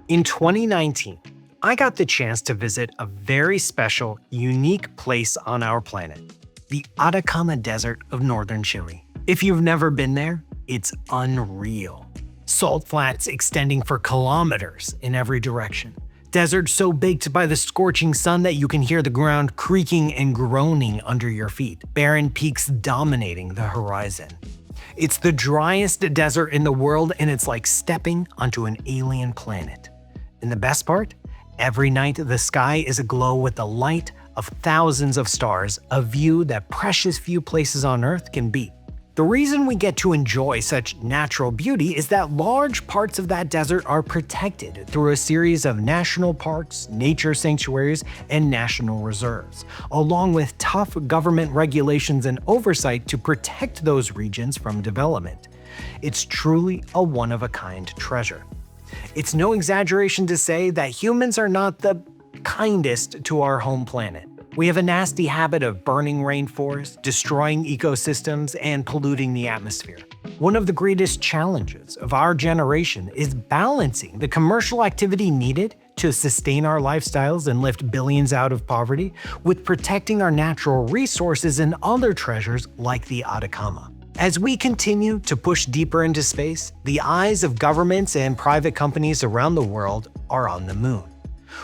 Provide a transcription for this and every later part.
In 2019, I got the chance to visit a very special, unique place on our planet, the Atacama Desert of northern Chile. If you've never been there, it's unreal. Salt flats extending for kilometers in every direction. Desert so baked by the scorching sun that you can hear the ground creaking and groaning under your feet. Barren peaks dominating the horizon. It's the driest desert in the world, and it's like stepping onto an alien planet. And the best part? Every night the sky is aglow with the light of thousands of stars, a view that precious few places on Earth can beat. The reason we get to enjoy such natural beauty is that large parts of that desert are protected through a series of national parks, nature sanctuaries, and national reserves, along with tough government regulations and oversight to protect those regions from development. It's truly a one-of-a-kind treasure. It's no exaggeration to say that humans are not the kindest to our home planet. We have a nasty habit of burning rainforests, destroying ecosystems, and polluting the atmosphere. One of the greatest challenges of our generation is balancing the commercial activity needed to sustain our lifestyles and lift billions out of poverty with protecting our natural resources and other treasures like the Atacama. As we continue to push deeper into space, the eyes of governments and private companies around the world are on the moon.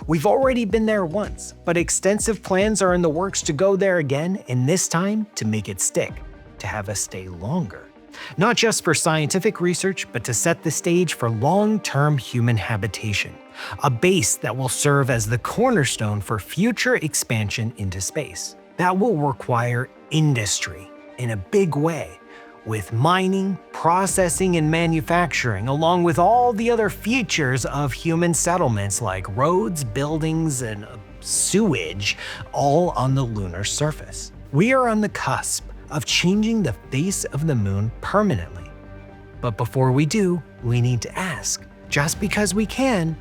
We've already been there once, but extensive plans are in the works to go there again, and this time to make it stick, to have us stay longer. Not just for scientific research, but to set the stage for long-term human habitation, a base that will serve as the cornerstone for future expansion into space. That will require industry in a big way, with mining, processing, and manufacturing, along with all the other features of human settlements like roads, buildings, and sewage, all on the lunar surface. We are on the cusp of changing the face of the moon permanently. But before we do, we need to ask, just because we can,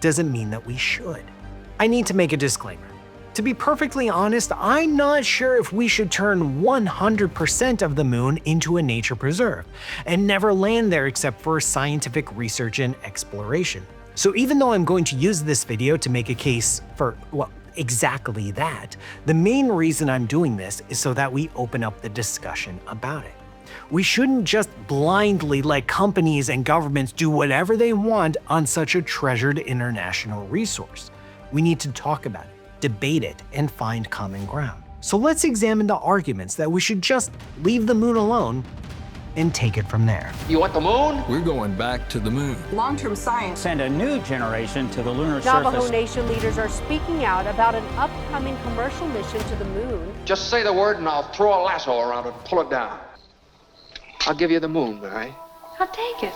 doesn't mean that we should. I need to make a disclaimer. To be perfectly honest, I'm not sure if we should turn 100% of the moon into a nature preserve and never land there except for scientific research and exploration. So even though I'm going to use this video to make a case for, well, exactly that, the main reason I'm doing this is so that we open up the discussion about it. We shouldn't just blindly let companies and governments do whatever they want on such a treasured international resource. We need to talk about it, debate it, and find common ground. So let's examine the arguments that we should just leave the moon alone and take it from there. You want the moon? We're going back to the moon. Long-term science. Send a new generation to the lunar Navajo surface. Nation leaders are speaking out about an upcoming commercial mission to the moon. Just say the word and I'll throw a lasso around it and pull it down. I'll give you the moon, all right? I'll take it.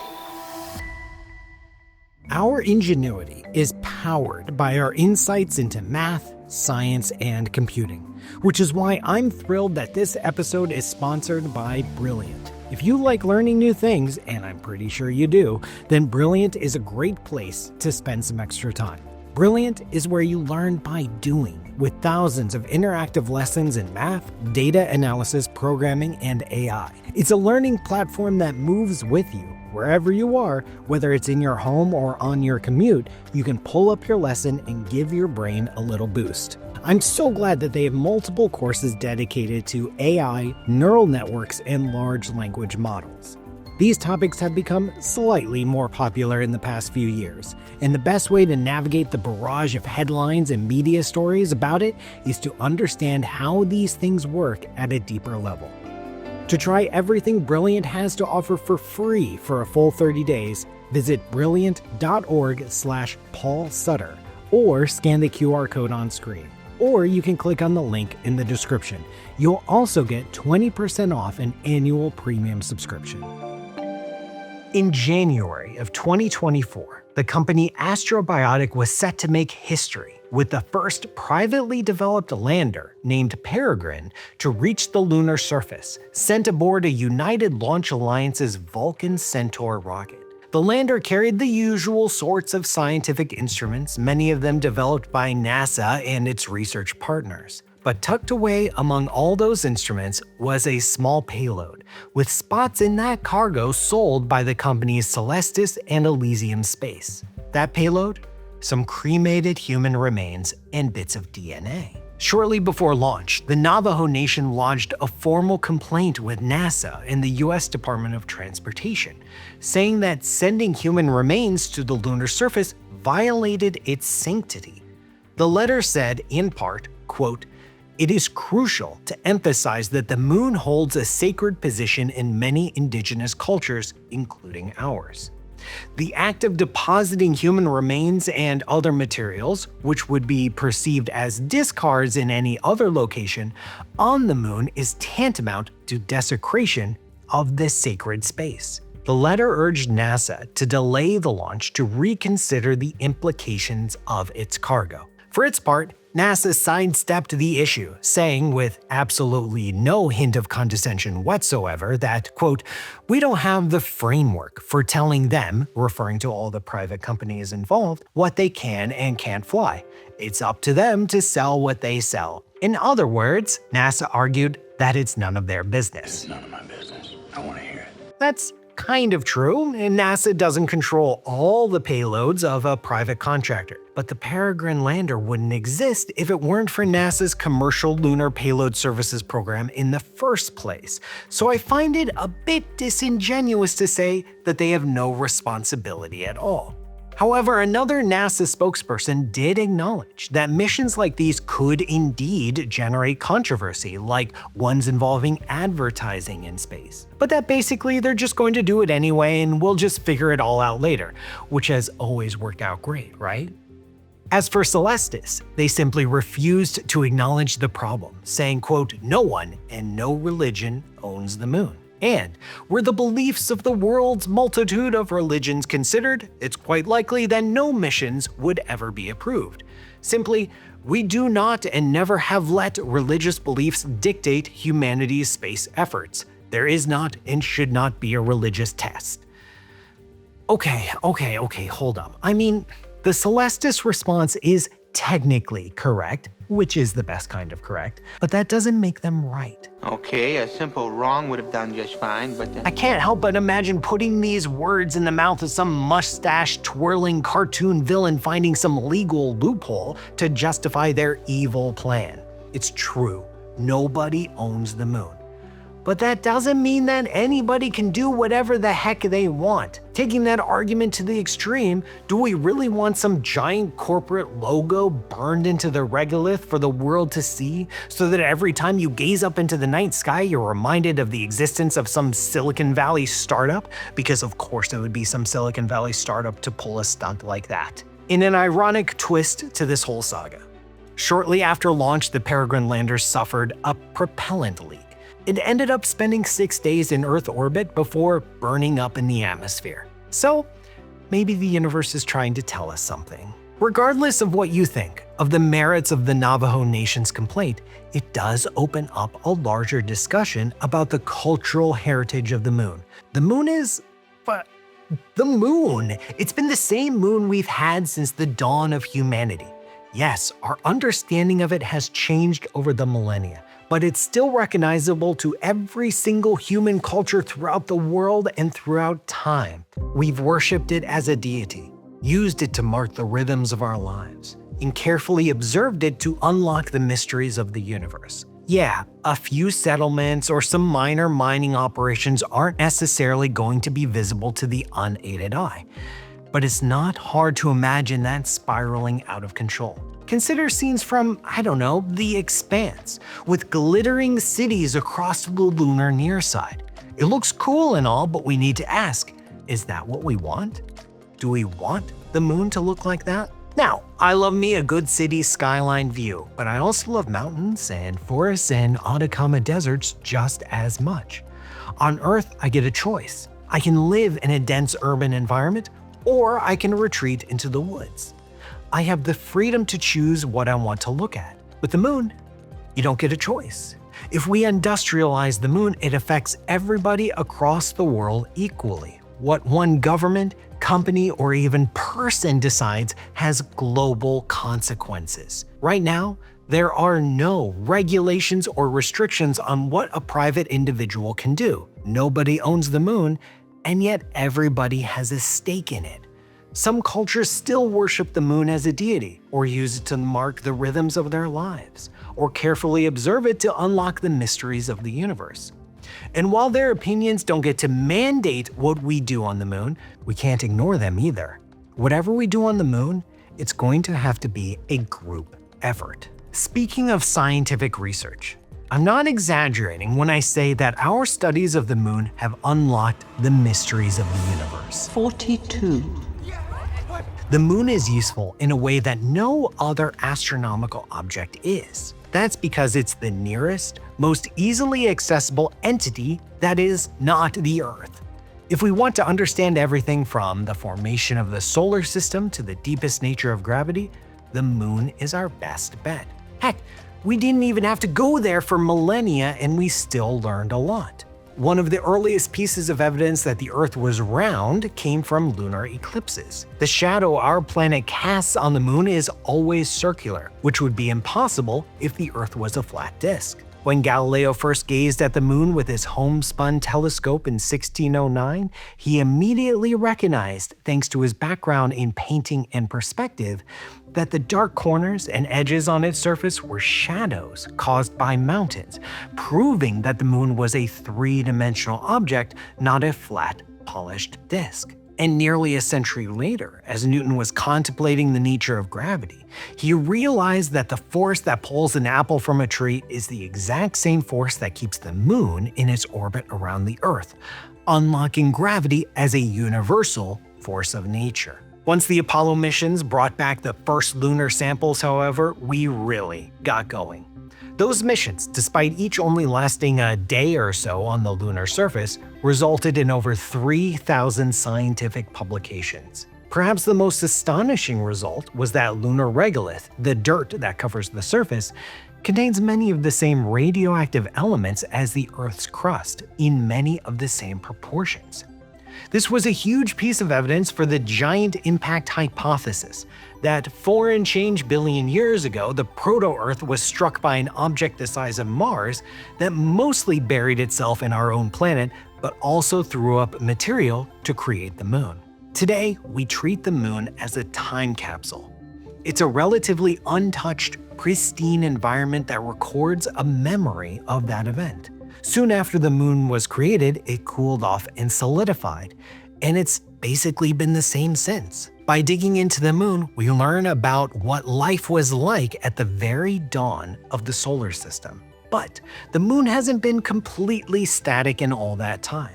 Our ingenuity is powered by our insights into math, science, and computing, which is why I'm thrilled that this episode is sponsored by Brilliant. If you like learning new things, and I'm pretty sure you do, then Brilliant is a great place to spend some extra time. Brilliant is where you learn by doing, with thousands of interactive lessons in math, data analysis, programming, and AI. It's a learning platform that moves with you. Wherever you are, whether it's in your home or on your commute, you can pull up your lesson and give your brain a little boost. I'm so glad that they have multiple courses dedicated to AI, neural networks, and large language models. These topics have become slightly more popular in the past few years, and the best way to navigate the barrage of headlines and media stories about it is to understand how these things work at a deeper level. To try everything Brilliant has to offer for free for a full 30 days, visit brilliant.org/Paul Sutter or scan the QR code on screen. Or you can click on the link in the description. You'll also get 20% off an annual premium subscription. In January of 2024, the company Astrobotic was set to make history with the first privately developed lander named Peregrine to reach the lunar surface, sent aboard a United Launch Alliance's Vulcan Centaur rocket. The lander carried the usual sorts of scientific instruments, many of them developed by NASA and its research partners. But tucked away among all those instruments was a small payload, with spots in that cargo sold by the companies Celestis and Elysium Space. that payload? Some cremated human remains and bits of DNA. Shortly before launch, the Navajo Nation lodged a formal complaint with NASA and the US Department of Transportation, saying that sending human remains to the lunar surface violated its sanctity. The letter said, in part, quote, "It is crucial to emphasize that the moon holds a sacred position in many indigenous cultures, including ours. The act of depositing human remains and other materials, which would be perceived as discards in any other location, on the moon is tantamount to desecration of this sacred space." The letter urged NASA to delay the launch to reconsider the implications of its cargo. For its part, NASA sidestepped the issue, saying with absolutely no hint of condescension whatsoever that, quote, "We don't have the framework for telling them," referring to all the private companies involved, "what they can and can't fly. It's up to them to sell what they sell." In other words, NASA argued that it's none of their business. It's none of my business. I want to hear it. That's kind of true, and NASA doesn't control all the payloads of a private contractor. But the Peregrine lander wouldn't exist if it weren't for NASA's Commercial Lunar Payload Services program in the first place. So I find it a bit disingenuous to say that they have no responsibility at all. However, another NASA spokesperson did acknowledge that missions like these could indeed generate controversy, like ones involving advertising in space. But that basically they're just going to do it anyway and we'll just figure it all out later, which has always worked out great, right? As for Celestis, they simply refused to acknowledge the problem, saying, quote, "No one and no religion owns the moon. And were the beliefs of the world's multitude of religions considered, it's quite likely that no missions would ever be approved. Simply, we do not and never have let religious beliefs dictate humanity's space efforts. There is not and should not be a religious test." Okay, hold up. I mean, the Celestis response is technically correct, which is the best kind of correct, but that doesn't make them right. Okay, a simple wrong would have done just fine, but... I can't help but imagine putting these words in the mouth of some mustache-twirling cartoon villain finding some legal loophole to justify their evil plan. It's true, nobody owns the moon. But that doesn't mean that anybody can do whatever the heck they want. Taking that argument to the extreme, do we really want some giant corporate logo burned into the regolith for the world to see, so that every time you gaze up into the night sky, you're reminded of the existence of some Silicon Valley startup? Because of course it would be some Silicon Valley startup to pull a stunt like that. In an ironic twist to this whole saga, shortly after launch, the Peregrine lander suffered a propellant leak. It ended up spending 6 days in Earth orbit before burning up in the atmosphere. So, maybe the universe is trying to tell us something. Regardless of what you think of the merits of the Navajo Nation's complaint, it does open up a larger discussion about the cultural heritage of the moon. The moon is... the moon! It's been the same moon we've had since the dawn of humanity. Yes, our understanding of it has changed over the millennia, but it's still recognizable to every single human culture throughout the world and throughout time. We've worshipped it as a deity, used it to mark the rhythms of our lives, and carefully observed it to unlock the mysteries of the universe. Yeah, a few settlements or some minor mining operations aren't necessarily going to be visible to the unaided eye, but it's not hard to imagine that spiraling out of control. Consider scenes from, I don't know, The Expanse, with glittering cities across the lunar near side. It looks cool and all, but we need to ask, is that what we want? Do we want the moon to look like that? Now, I love me a good city skyline view, but I also love mountains and forests and Atacama deserts just as much. On Earth, I get a choice. I can live in a dense urban environment, or I can retreat into the woods. I have the freedom to choose what I want to look at. With the moon, you don't get a choice. If we industrialize the moon, it affects everybody across the world equally. What one government, company, or even person decides has global consequences. Right now, there are no regulations or restrictions on what a private individual can do. Nobody owns the moon, and yet everybody has a stake in it. Some cultures still worship the moon as a deity, or use it to mark the rhythms of their lives, or carefully observe it to unlock the mysteries of the universe. And while their opinions don't get to mandate what we do on the moon, we can't ignore them either. Whatever we do on the moon, it's going to have to be a group effort. Speaking of scientific research, I'm not exaggerating when I say that our studies of the moon have unlocked the mysteries of the universe. 42. The moon is useful in a way that no other astronomical object is. That's because it's the nearest, most easily accessible entity that is not the Earth. If we want to understand everything from the formation of the solar system to the deepest nature of gravity, the moon is our best bet. Heck, we didn't even have to go there for millennia and we still learned a lot. One of the earliest pieces of evidence that the Earth was round came from lunar eclipses. The shadow our planet casts on the moon is always circular, which would be impossible if the Earth was a flat disk. When Galileo first gazed at the moon with his homespun telescope in 1609, he immediately recognized, thanks to his background in painting and perspective, that the dark corners and edges on its surface were shadows caused by mountains, proving that the moon was a three-dimensional object, not a flat, polished disk. And nearly a century later, as Newton was contemplating the nature of gravity, he realized that the force that pulls an apple from a tree is the exact same force that keeps the moon in its orbit around the Earth, unlocking gravity as a universal force of nature. Once the Apollo missions brought back the first lunar samples, however, we really got going. Those missions, despite each only lasting a day or so on the lunar surface, resulted in over 3,000 scientific publications. Perhaps the most astonishing result was that lunar regolith, the dirt that covers the surface, contains many of the same radioactive elements as the Earth's crust, in many of the same proportions. This was a huge piece of evidence for the giant impact hypothesis, that 4 and change billion years ago, the proto-Earth was struck by an object the size of Mars that mostly buried itself in our own planet, but also threw up material to create the moon. Today, we treat the moon as a time capsule. It's a relatively untouched, pristine environment that records a memory of that event. Soon after the moon was created, it cooled off and solidified, and it's basically been the same since. By digging into the moon, we learn about what life was like at the very dawn of the solar system. But the moon hasn't been completely static in all that time.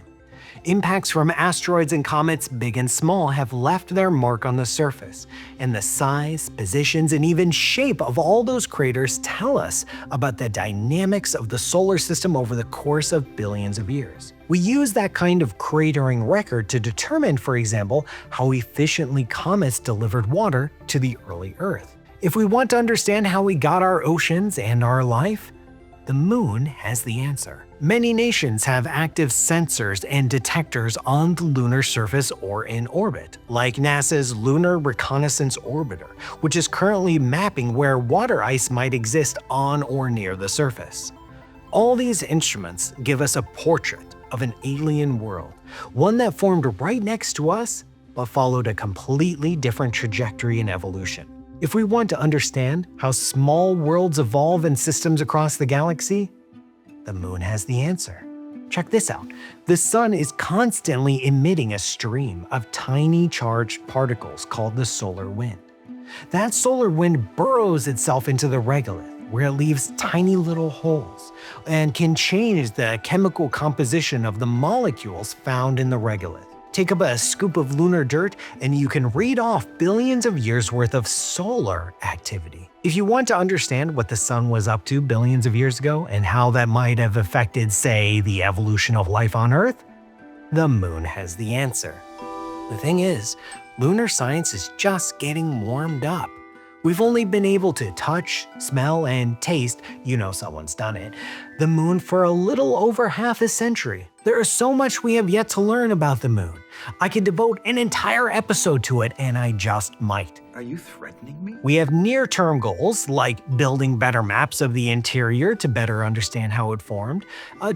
Impacts from asteroids and comets, big and small, have left their mark on the surface, and the size, positions, and even shape of all those craters tell us about the dynamics of the solar system over the course of billions of years. We use that kind of cratering record to determine, for example, how efficiently comets delivered water to the early Earth. If we want to understand how we got our oceans and our life, the moon has the answer. Many nations have active sensors and detectors on the lunar surface or in orbit, like NASA's Lunar Reconnaissance Orbiter, which is currently mapping where water ice might exist on or near the surface. All these instruments give us a portrait of an alien world, one that formed right next to us, but followed a completely different trajectory in evolution. If we want to understand how small worlds evolve in systems across the galaxy, the moon has the answer. Check this out. The sun is constantly emitting a stream of tiny charged particles called the solar wind. That solar wind burrows itself into the regolith, where it leaves tiny little holes and can change the chemical composition of the molecules found in the regolith. Take up a scoop of lunar dirt and you can read off billions of years worth of solar activity. If you want to understand what the sun was up to billions of years ago and how that might have affected, say, the evolution of life on Earth, the moon has the answer. The thing is, lunar science is just getting warmed up. We've only been able to touch, smell, and taste, you know someone's done it, the moon for a little over half a century. There is so much we have yet to learn about the moon. I could devote an entire episode to it, and I just might. Are you threatening threatening me? We have near-term goals, like building better maps of the interior to better understand how it formed,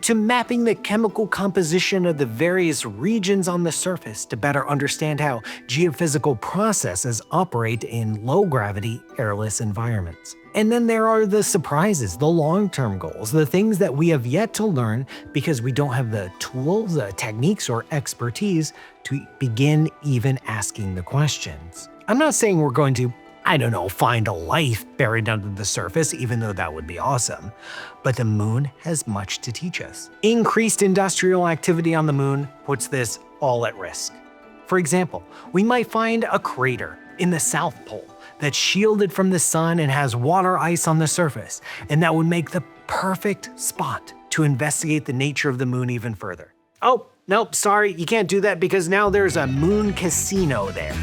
to mapping the chemical composition of the various regions on the surface to better understand how geophysical processes operate in low-gravity, airless environments. And then there are the surprises, the long-term goals, the things that we have yet to learn because we don't have the tools, techniques, or expertise to begin even asking the questions. I'm not saying we're going to, find a life buried under the surface, even though that would be awesome. But the moon has much to teach us. Increased industrial activity on the moon puts this all at risk. For example, we might find a crater in the South Pole that's shielded from the sun and has water ice on the surface, and that would make the perfect spot to investigate the nature of the moon even further. Oh, nope, sorry, you can't do that because now there's a moon casino there.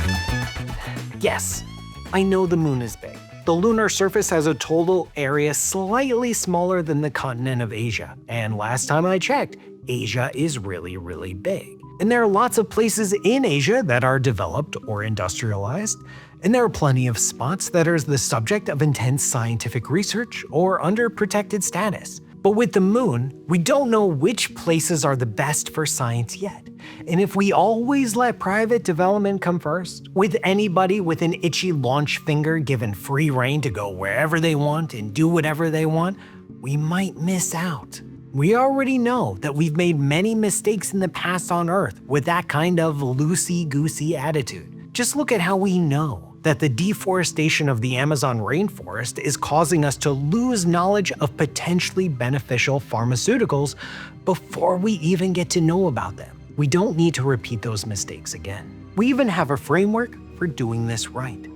Yes, I know the moon is big. The lunar surface has a total area slightly smaller than the continent of Asia, and last time I checked, Asia is really, really big. And there are lots of places in Asia that are developed or industrialized, and there are plenty of spots that are the subject of intense scientific research or under protected status. But with the moon, we don't know which places are the best for science yet. And if we always let private development come first, with anybody with an itchy launch finger given free rein to go wherever they want and do whatever they want, we might miss out. We already know that we've made many mistakes in the past on Earth with that kind of loosey-goosey attitude. Just look at how we know that the deforestation of the Amazon rainforest is causing us to lose knowledge of potentially beneficial pharmaceuticals before we even get to know about them. We don't need to repeat those mistakes again. We even have a framework for doing this right.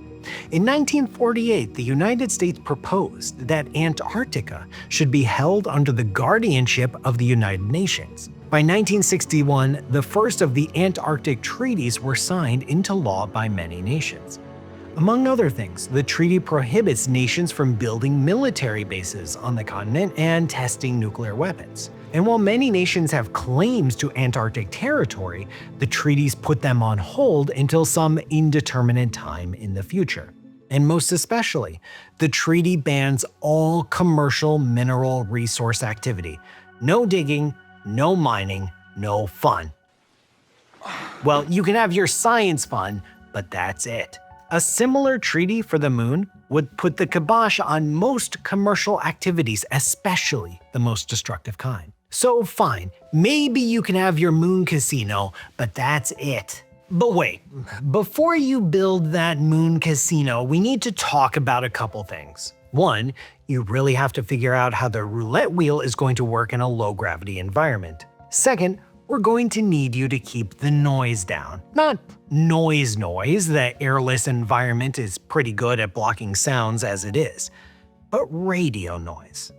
In 1948, the United States proposed that Antarctica should be held under the guardianship of the United Nations. By 1961, the first of the Antarctic treaties were signed into law by many nations. Among other things, the treaty prohibits nations from building military bases on the continent and testing nuclear weapons. And while many nations have claims to Antarctic territory, the treaties put them on hold until some indeterminate time in the future. And most especially, the treaty bans all commercial mineral resource activity. No digging, no mining, no fun. Well, you can have your science fun, but that's it. A similar treaty for the moon would put the kibosh on most commercial activities, especially the most destructive kind. So fine, maybe you can have your moon casino, but that's it. But wait, before you build that moon casino, we need to talk about a couple things. One, you really have to figure out how the roulette wheel is going to work in a low-gravity environment. Second, we're going to need you to keep the noise down. Not noise, the airless environment is pretty good at blocking sounds as it is, but radio noise.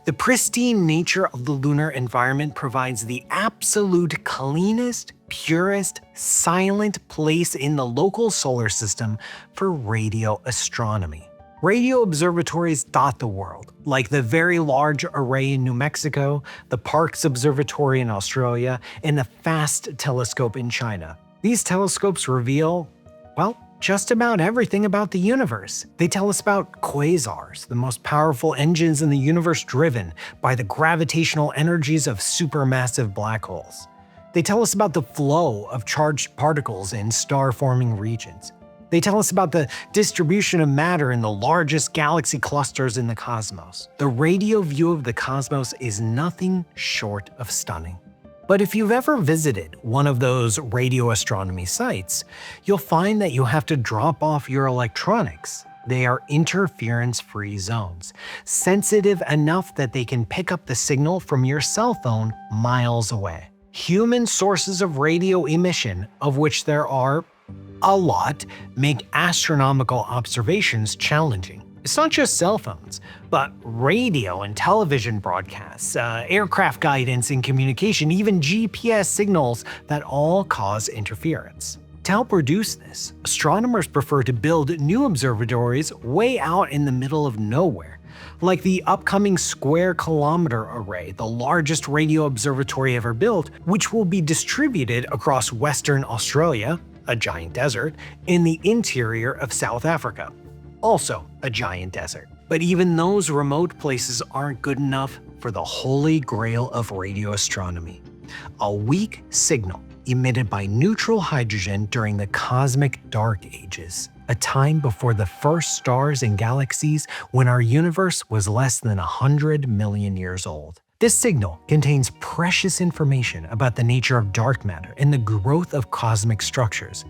The pristine nature of the lunar environment provides the absolute cleanest, purest, silent place in the local solar system for radio astronomy. Radio observatories dot the world, like the Very Large Array in New Mexico, the Parkes Observatory in Australia, and the FAST telescope in China. These telescopes reveal, well, just about everything about the universe. They tell us about quasars, the most powerful engines in the universe driven by the gravitational energies of supermassive black holes. They tell us about the flow of charged particles in star-forming regions. They tell us about the distribution of matter in the largest galaxy clusters in the cosmos. The radio view of the cosmos is nothing short of stunning. But if you've ever visited one of those radio astronomy sites, you'll find that you have to drop off your electronics. They are interference-free zones, sensitive enough that they can pick up the signal from your cell phone miles away. Human sources of radio emission, of which there are a lot, make astronomical observations challenging. It's not just cell phones, but radio and television broadcasts, aircraft guidance and communication, even GPS signals that all cause interference. To help reduce this, astronomers prefer to build new observatories way out in the middle of nowhere, like the upcoming Square Kilometre Array, the largest radio observatory ever built, which will be distributed across Western Australia, a giant desert, in the interior of South Africa. also a giant desert. But even those remote places aren't good enough for the holy grail of radio astronomy. A weak signal emitted by neutral hydrogen during the cosmic dark ages, a time before the first stars and galaxies when our universe was less than 100 million years old. This signal contains precious information about the nature of dark matter and the growth of cosmic structures,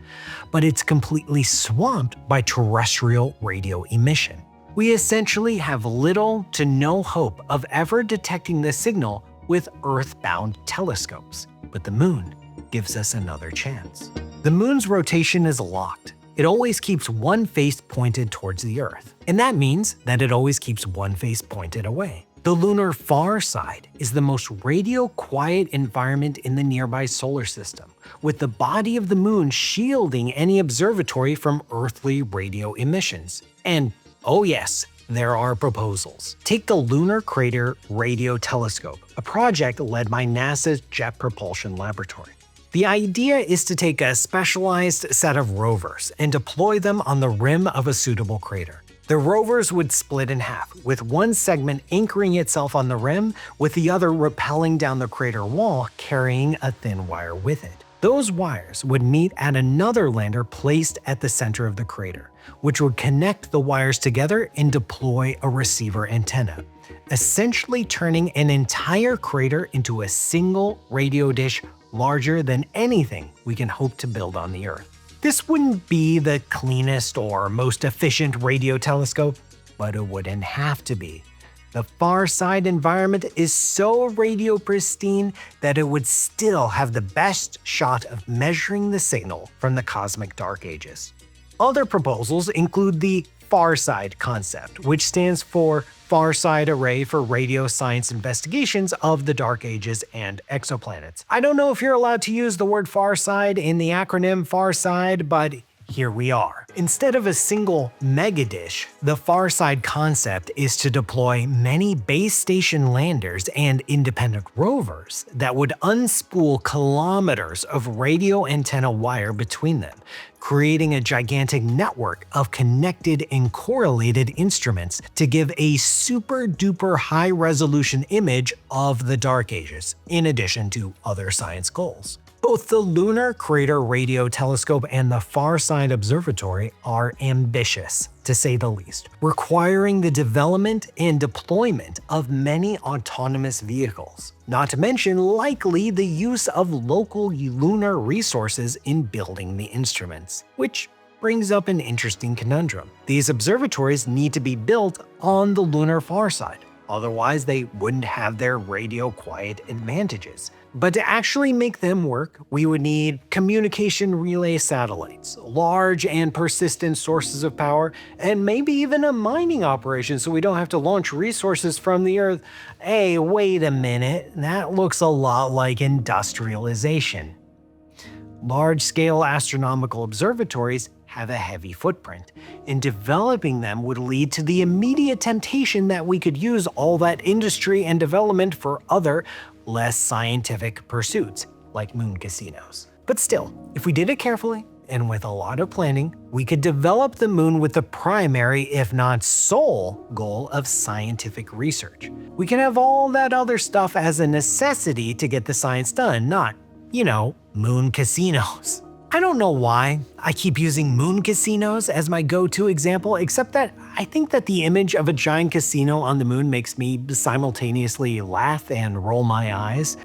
but it's completely swamped by terrestrial radio emission. We essentially have little to no hope of ever detecting this signal with Earth-bound telescopes, but the moon gives us another chance. The moon's rotation is locked. It always keeps one face pointed towards the Earth, and that means that it always keeps one face pointed away. The lunar far side is the most radio-quiet environment in the nearby solar system, with the body of the moon shielding any observatory from earthly radio emissions. And oh yes, there are proposals. Take the Lunar Crater Radio Telescope, a project led by NASA's Jet Propulsion Laboratory. The idea is to take a specialized set of rovers and deploy them on the rim of a suitable crater. The rovers would split in half, with one segment anchoring itself on the rim, with the other rappelling down the crater wall, carrying a thin wire with it. Those wires would meet at another lander placed at the center of the crater, which would connect the wires together and deploy a receiver antenna, essentially turning an entire crater into a single radio dish larger than anything we can hope to build on the Earth. This wouldn't be the cleanest or most efficient radio telescope, but it wouldn't have to be. The far side environment is so radio pristine that it would still have the best shot of measuring the signal from the cosmic dark ages. Other proposals include the Far Side concept, which stands for Far Side Array for Radio Science Investigations of the Dark Ages and Exoplanets. I don't know if you're allowed to use the word far side in the acronym Far Side, but here we are. Instead of a single megadish, the Far Side concept is to deploy many base station landers and independent rovers that would unspool kilometers of radio antenna wire between them, creating a gigantic network of connected and correlated instruments to give a super-duper high-resolution image of the Dark Ages, in addition to other science goals. Both the Lunar Crater Radio Telescope and the Far Side Observatory are ambitious, to say the least, requiring the development and deployment of many autonomous vehicles, not to mention likely the use of local lunar resources in building the instruments, which brings up an interesting conundrum. These observatories need to be built on the lunar far side, otherwise they wouldn't have their radio quiet advantages. But to actually make them work, we would need communication relay satellites, large and persistent sources of power, and maybe even a mining operation so we don't have to launch resources from the Earth. Hey, wait a minute, that looks a lot like industrialization. Large-scale astronomical observatories have a heavy footprint, and developing them would lead to the immediate temptation that we could use all that industry and development for other, less scientific pursuits, like moon casinos. But still, if we did it carefully and with a lot of planning, we could develop the moon with the primary, if not sole, goal of scientific research. We can have all that other stuff as a necessity to get the science done, not, moon casinos. I don't know why I keep using moon casinos as my go-to example, except that I think that the image of a giant casino on the moon makes me simultaneously laugh and roll my eyes.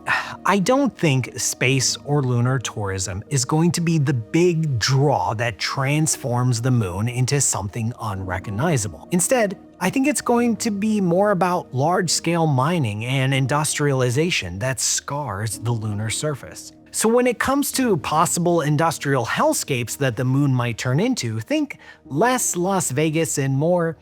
I don't think space or lunar tourism is going to be the big draw that transforms the moon into something unrecognizable. Instead, I think it's going to be more about large-scale mining and industrialization that scars the lunar surface. So when it comes to possible industrial hellscapes that the moon might turn into, think less Las Vegas and more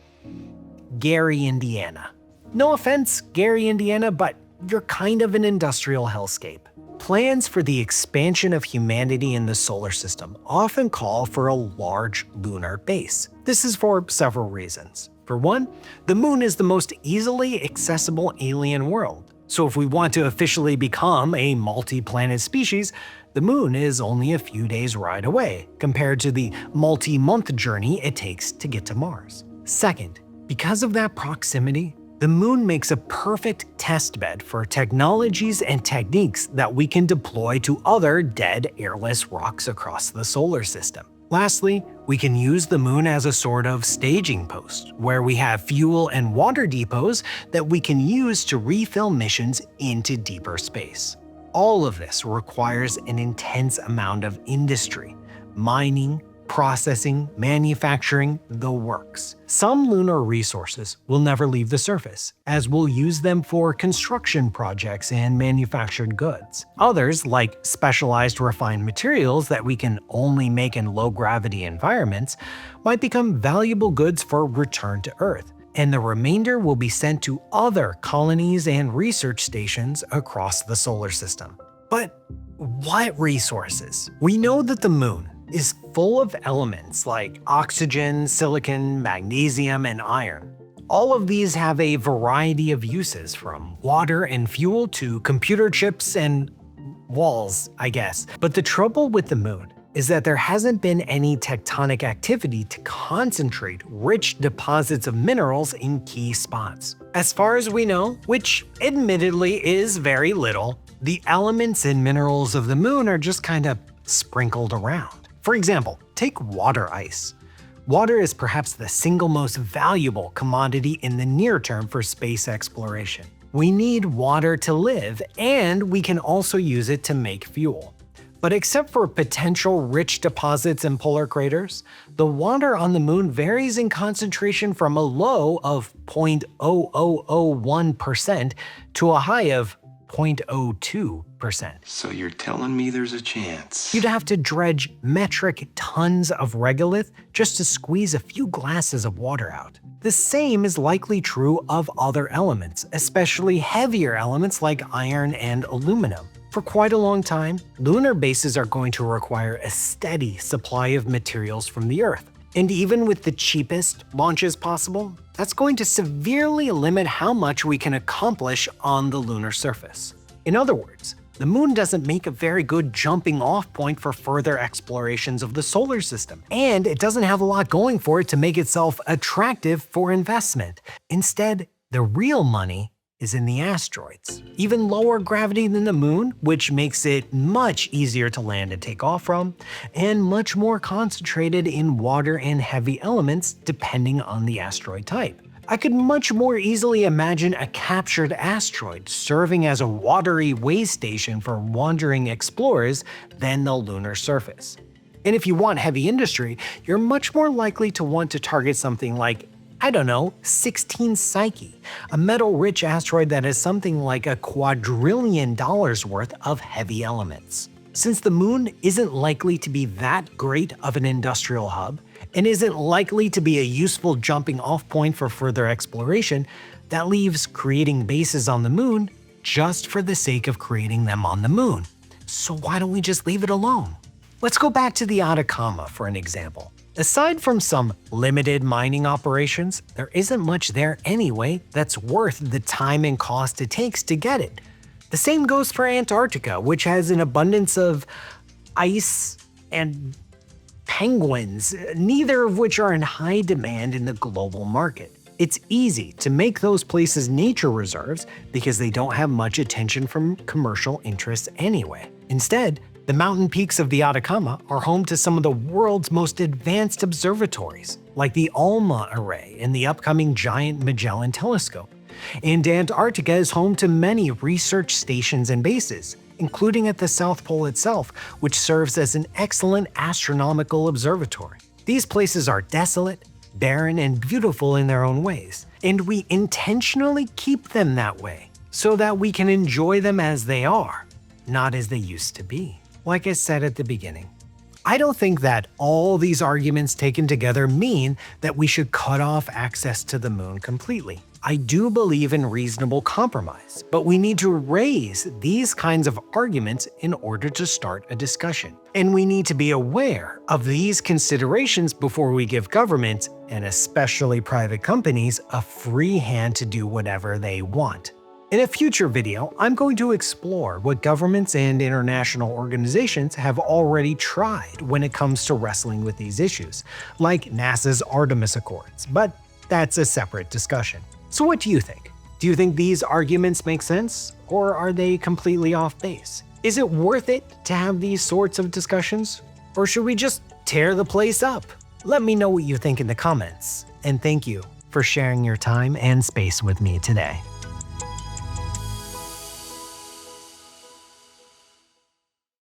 Gary, Indiana. No offense, Gary, Indiana, but you're kind of an industrial hellscape. Plans for the expansion of humanity in the solar system often call for a large lunar base. This is for several reasons. For one, the moon is the most easily accessible alien world. So if we want to officially become a multi-planet species, the moon is only a few days' ride away, compared to the multi-month journey it takes to get to Mars. Second, because of that proximity, the moon makes a perfect testbed for technologies and techniques that we can deploy to other dead, airless rocks across the solar system. Lastly, we can use the moon as a sort of staging post, where we have fuel and water depots that we can use to refill missions into deeper space. All of this requires an intense amount of industry, mining, processing, manufacturing, the works. Some lunar resources will never leave the surface, as we'll use them for construction projects and manufactured goods. Others, like specialized refined materials that we can only make in low-gravity environments, might become valuable goods for return to Earth, and the remainder will be sent to other colonies and research stations across the solar system. But what resources? We know that the moon is full of elements like oxygen, silicon, magnesium, and iron. All of these have a variety of uses, from water and fuel to computer chips and walls, I guess. But the trouble with the moon is that there hasn't been any tectonic activity to concentrate rich deposits of minerals in key spots. As far as we know, which admittedly is very little, the elements and minerals of the moon are just kind of sprinkled around. For example, take water ice. Water is perhaps the single most valuable commodity in the near term for space exploration. We need water to live, and we can also use it to make fuel. But except for potential rich deposits in polar craters, the water on the moon varies in concentration from a low of 0.0001% to a high of 0.02%. So you're telling me there's a chance? You'd have to dredge metric tons of regolith just to squeeze a few glasses of water out. The same is likely true of other elements, especially heavier elements like iron and aluminum. For quite a long time, lunar bases are going to require a steady supply of materials from the Earth. And even with the cheapest launches possible, that's going to severely limit how much we can accomplish on the lunar surface. In other words, the moon doesn't make a very good jumping-off point for further explorations of the solar system, and it doesn't have a lot going for it to make itself attractive for investment. Instead, the real money is in the asteroids. Even lower gravity than the moon, which makes it much easier to land and take off from, and much more concentrated in water and heavy elements depending on the asteroid type. I could much more easily imagine a captured asteroid serving as a watery way station for wandering explorers than the lunar surface. And if you want heavy industry, you're much more likely to want to target something like, I don't know, 16 Psyche, a metal-rich asteroid that has something like $2 quadrillion worth of heavy elements. Since the moon isn't likely to be that great of an industrial hub, and isn't likely to be a useful jumping-off point for further exploration, that leaves creating bases on the moon just for the sake of creating them on the moon. So why don't we just leave it alone? Let's go back to the Atacama for an example. Aside from some limited mining operations, there isn't much there anyway that's worth the time and cost it takes to get it. The same goes for Antarctica, which has an abundance of ice and penguins, neither of which are in high demand in the global market. It's easy to make those places nature reserves because they don't have much attention from commercial interests anyway. Instead, the mountain peaks of the Atacama are home to some of the world's most advanced observatories, like the ALMA array and the upcoming Giant Magellan Telescope. And Antarctica is home to many research stations and bases, including at the South Pole itself, which serves as an excellent astronomical observatory. These places are desolate, barren, and beautiful in their own ways, and we intentionally keep them that way, so that we can enjoy them as they are, not as they used to be. Like I said at the beginning, I don't think that all these arguments taken together mean that we should cut off access to the moon completely. I do believe in reasonable compromise, but we need to raise these kinds of arguments in order to start a discussion. And we need to be aware of these considerations before we give governments, and especially private companies, a free hand to do whatever they want. In a future video, I'm going to explore what governments and international organizations have already tried when it comes to wrestling with these issues, like NASA's Artemis Accords. But that's a separate discussion. So what do you think? Do you think these arguments make sense, or are they completely off base? Is it worth it to have these sorts of discussions? Or should we just tear the place up? Let me know what you think in the comments, and thank you for sharing your time and space with me today.